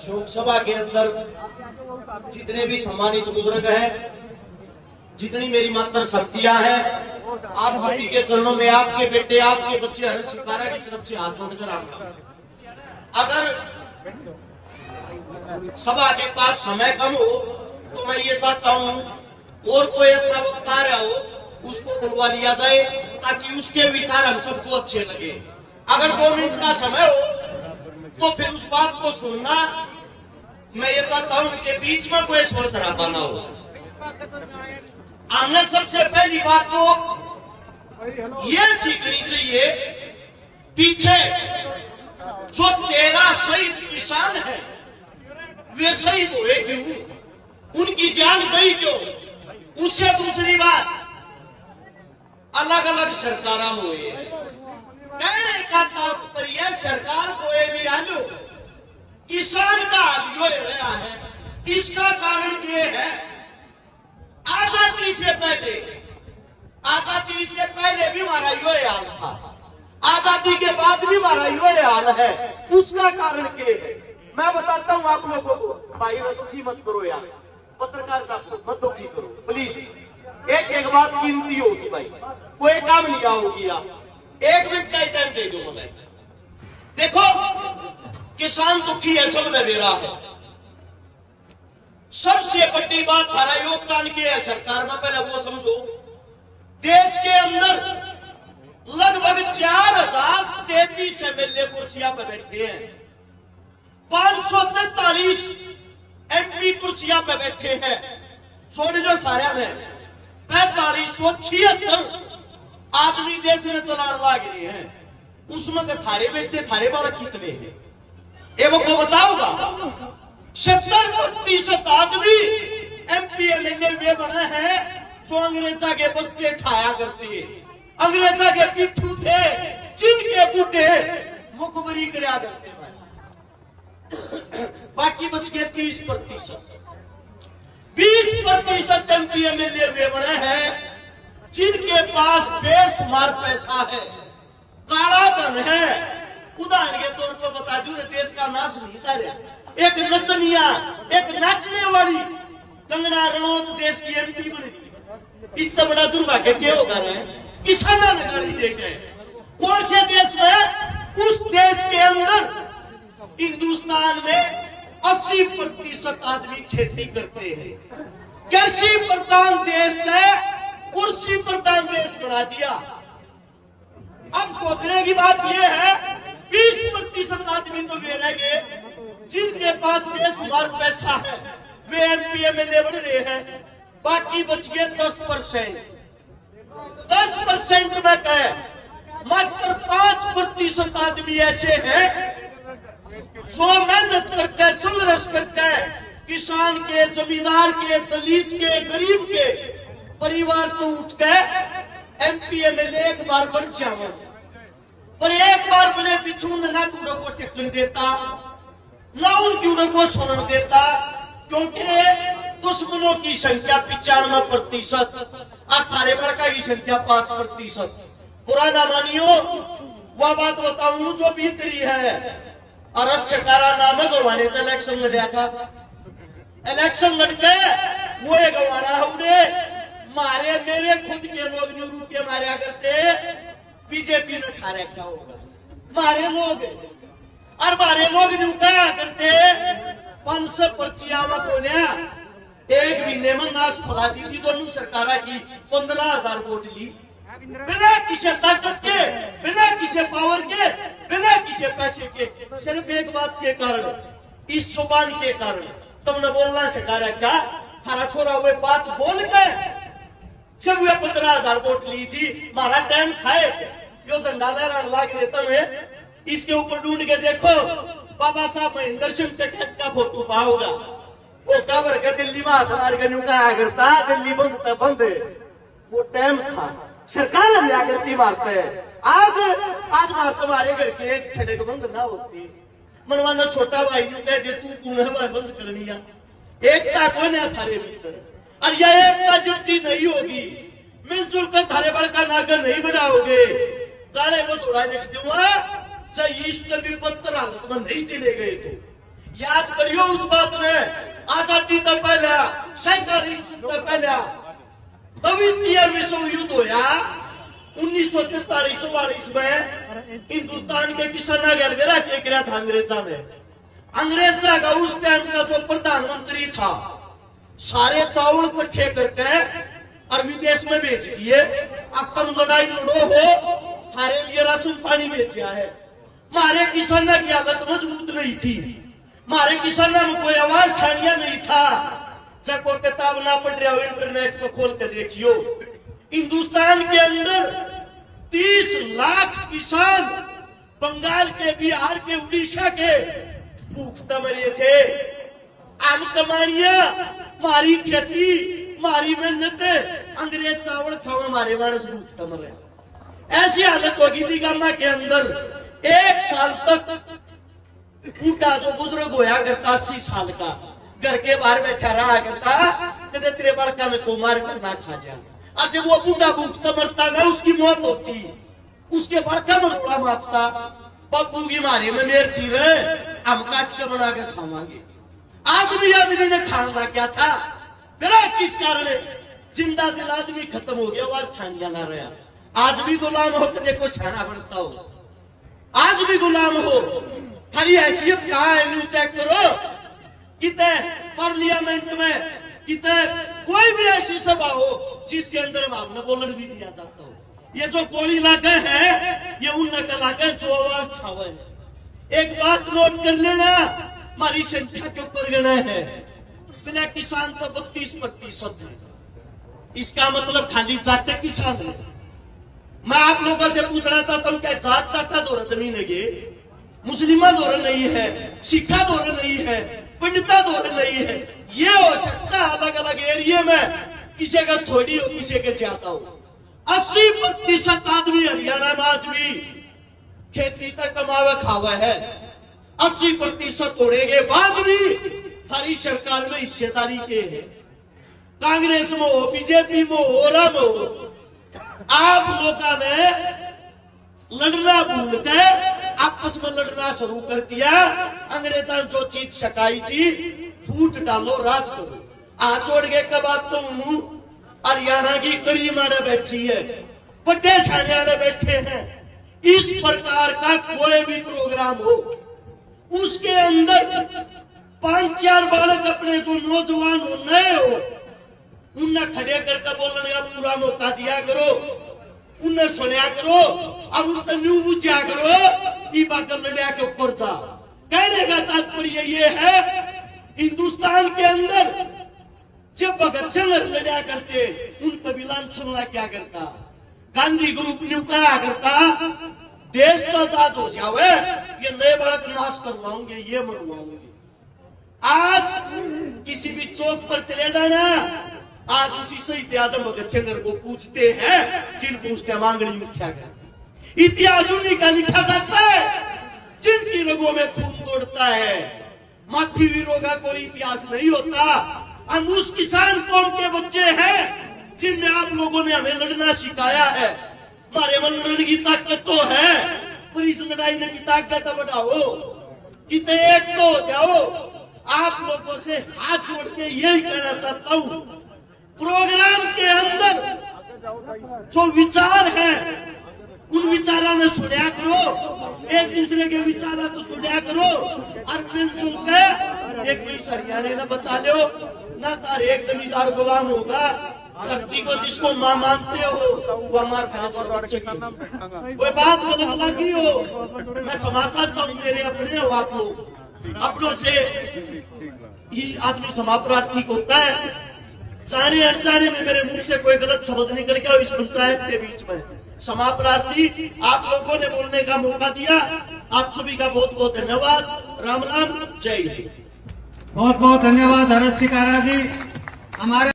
शोक सभा के अंदर जितने भी सम्मानित बुजुर्ग हैं, जितनी मेरी मात्र शक्तियां हैं, आप सभी के चरणों में आपके बेटे, आपके बच्चे हर्ष शिकारा की तरफ से हाथ जोड़कर आऊंगा। अगर सभा के पास समय कम हो तो मैं ये चाहता हूं और कोई अच्छा वक्ता रहा हो उसको बुलवा लिया जाए ताकि उसके विचार हम सबको अच्छे लगे। अगर 2 मिनट का समय हो तो फिर उस बात को सुनना। मैं ये चाहता हूं कि बीच में कोई शोर शराबा ना हो। हमने सबसे पहली बात तो ये सीखनी चाहिए, पीछे जो 13 शहीद किसान है वे शहीद हुए क्यों, उनकी जान गई क्यों। उससे दूसरी बात, अलग अलग सरकार हुए, कहने का तात्पर्य सरकार को भी आलू किसान का हाल रहा है। इसका कारण ये है, आजादी से पहले भी हमारा ये हाल था, आजादी के बाद भी हमारा ये हाल है। उसका कारण क्या है मैं बताता हूं आप लोगों को। भाई दुखी मत करो यार, पत्रकार साहब मत दुखी करो प्लीज। एक एक बात कीमती होगी भाई, कोई काम नहीं होगी। आप 1 मिनट का ही टाइम दे दो मुझे। देखो किसान दुखी है, सब बेरा है। सबसे बड़ी बात हमारा योगदान किया है सरकार में, पहले वो समझो। देश के अंदर लगभग 4033 एमएलए कुर्सियां पर बैठे हैं, 543 एमपी कुर्सियां पे बैठे हैं, छोड़ जो सारे में 4576 आदमी देश में चलाने लग रहे हैं। उसमें थारे बेटे थारे बाबा कितने हैं ये वो को बताऊंगा। 70% आदमी एमपी एमएलए वे बने हैं जो अंग्रेजा के बस्ते ठाया करते हैं, अंग्रेजा के पिट्ठू थे जिनके बूढ़े मुखबरी कराया करते हैं। बाकी बच गए 30%। 20% एमपी एमएलए वे बने हैं जिनके पास बेशुमार पैसा है, काला धन है। उदाहरण के तौर पर बता दूं, देश का नाश नहीं चाह रहा। एक नचनिया, एक नाचने वाली कंगना रनौत देश की एमपी बनी। इससे बड़ा दुर्भाग्य क्या होगा रहे किसाना ने गाली दे गए। कौन से देश में? उस देश के अंदर हिंदुस्तान में 80% आदमी खेती करते हैं। कृषि प्रधान देश ने कुर्सी प्रधान देश बना दिया। अब सोचने की बात यह है, 20% आदमी तो वे रह गए जिनके पास बेशुमार पैसा है, वे एमपी एमएलए बन रहे हैं। बाकी बच गए 10%। 10% में कहे मात्र 5% आदमी ऐसे हैं जो मेहनत करते हैं, संघर्ष करते हैं। किसान के, जमींदार के, दलित के, गरीब के परिवार तो उठ गए एमपी एमएलए एक बार बन जाओ, पर एक बार बने पिछू ना कूड़ो को टिकन देता, ना उन कूड़ो को सुन देता, क्योंकि दुश्मनों की संख्या 95% और थारे बड़का की संख्या 5%। पुराना मानियो वह बात बताऊं जो भीतरी है। और शिकारा नाम है गवाने तो इलेक्शन लड़ा था, इलेक्शन लड़के वो गवाना हमने मारे, मेरे खुद के लोग जो रुपये मारा करते बीजेपी ने खा रखा होगा, मारे लोग और मारे लोग न्यूटा करते 500 पर्चियां होने 1 महीने में नाश फैला दी थी। दोनों सरकारा की 15,000 वोट ली, बिना किसी ताकत के, बिना किसी पावर के, बिना किसी पैसे के, सिर्फ एक बात के कारण, इस जुबान के कारण। तुमने बोलना सिखा रखा, थारा छोरा हुए बात बोल के जब वे 15,000 वोट ली थी, हमारा टाइम खाए जो झंडा लहराने लग रहे तब इसके ऊपर ढूंढ के देखो बाबा साहब महेंद्र सिंह टिकैत का फोटो पाओगा। वो कबर के दिल्ली में हाथ मार के नुकाया करता, दिल्ली बंद है। वो टाइम था सरकार लिया करती मारते है। आज मार तुम्हारे घर के खड़े बंद ना होती, मनवाना छोटा भाई नु कह दे तू कौन है बंद करनी है। एकता कौन है थारे भीतर, और यह एकता जुटी नहीं होगी, मिलजुल कर थारे बड़का नागर नहीं बनाओगे, काले वो थोड़ा लिख दूंगा चाहे इष्ट भी बदतर हालत में नहीं चले गए तो याद करियो उस बात में आजादी तो पहले 47 पहले द्वितीय विश्व युद्ध होया 1943-44 में हिंदुस्तान के किसान गलबेरा के गिरा था अंग्रेजा ने। अंग्रेजा का उस टाइम का जो प्रधानमंत्री था सारे चावल इकट्ठे करके और विदेश में बेच दिए। अब तुम लड़ाई लड़ो हो सारे लिए राशन पानी बेचा है। हमारे किसानों की हालत मजबूत नहीं थी, हमारे किसानों में कोई आवाज उठानिया नहीं था। चाहे कोई किताब ना पढ़ रहे हो इंटरनेट को खोल कर देखियो, हिंदुस्तान के अंदर 30 लाख किसान बंगाल के, बिहार के, उड़ीसा के भूखते मरे थे। आम कमानिया मारी खेती मारी मेहनत अंग्रेज चावल खाओ हमारे मानस भूखते मरे। ऐसी हालत होगी थी गामा के अंदर। 1 साल तक बूढ़ा जो बुजुर्ग होया करता 80 साल का घर के बाहर बैठा रहा करता कदे तेरे बड़का में को मार कर ना खा जाए। और जब वो बूढ़ा भूखता मरता ना उसकी मौत होती, उसके बड़का में रोड़ा माचता पप्पू की मारी में मेर थी रहे हम काट के बना के खावांगे। आदमी ने खाना क्या था मेरा किस कारण जिंदा दिल आदमी खत्म हो गया और छानिया ना रहा। आज भी गुलाम हो तो देखो छाना पड़ता हो, आज भी गुलाम हो। थारी हैसियत कहाँ है न्यू चेक करो। कितने पार्लियामेंट में कितने कोई भी ऐसी सभा हो जिसके अंदर आपने बोलने भी दिया जाता हो। ये जो कोई इलाका है ये उन इलाका है जो आवाज उठावे। एक बात नोट कर लेना, हमारी संख्या के ऊपर गणना है बिना किसान तो 32% है। इसका मतलब खाली जाते किसान है। मैं आप लोगों से पूछना चाहता हूं क्या जात चाटा दौरा जमीन है? मुस्लिमा दौरा नहीं है, सिखा दौरा नहीं है, पंडिता दौरा नहीं है। ये हो सकता है अलग अलग एरिया में किसी का थोड़ी हो किसी के ज्यादा हो। 80% आदमी हरियाणा में आज भी खेती तक कमावा खावा है। 80% होने के बाद भी सारी सरकार में हिस्सेदारी के है। कांग्रेस में हो, बीजेपी में हो, राम हो, आप लोगों ने लड़ना भूल के आपस में लड़ना शुरू कर दिया। अंग्रेजा जो चीज सकाई थी फूट डालो राज करो। आज छोड़ के कब तो हरियाणा की करीमाने बैठी है, बड़े छाने बैठे हैं। इस प्रकार का कोई भी प्रोग्राम हो उसके अंदर 5-4 बालक अपने जो नौजवान हो नए हो उन्हें खड़े करके बोलने का पूरा मौका दिया करो, उन्हें सुनिया करो और उनका न्यू बुझा करो। ये बात लड़िया के ऊपर जा कहने का तात्पर्य ये है हिंदुस्तान के अंदर जब भगत सिंह लड़िया करते उन कबीला छलना क्या करता, गांधी ग्रुप ने कहा करता देश तो आजाद हो जावे ये नए बालक नाश करवाऊंगे ये मरवाऊंगे। आज किसी भी चौक पर चले जाना, आज उसी शहीद आजम भगत सिंह को पूछते हैं जिनको उसके मांगनी उठा करती। इतिहास उन्हीं का लिखा जाता है जिनकी रगों में खून तोड़ता है। माफी वीरों का कोई इतिहास नहीं होता। हम उस किसान कौम के बच्चे हैं जिनने आप लोगों ने हमें लड़ना सिखाया है। हमारे मन लड़ने की ताकत तो है पर इस लड़ाई में की ताकत बढ़ाओ, कितने एक तो हो जाओ। आप लोगों से हाथ जोड़ के यही कहना चाहता हूं प्रोग्राम के अंदर जो विचार है उन विचारों में सुनिया करो, एक दूसरे के विचार तो सुनिया करो और मिलजुल के एक भी हरियाणा न बचा लो ना तार एक जमींदार गुलाम होगा। धरती को जिसको मां मानते हो वो हमारे बच्चे कोई बात गलत लगी हो मैं समाचार तो मेरे अपने हो। आप लोग अपनों से ये आदमी समाप्रार्थी होता है। जाने अनजाने में मेरे मुंह से कोई गलत शब्द निकल गया इस पंचायत के बीच में समाप्रार्थी आप लोगों ने बोलने का मौका दिया। आप सभी का बहुत बहुत धन्यवाद। राम राम, जय हिंद। बहुत बहुत धन्यवाद हरत सिकारा जी। हमारे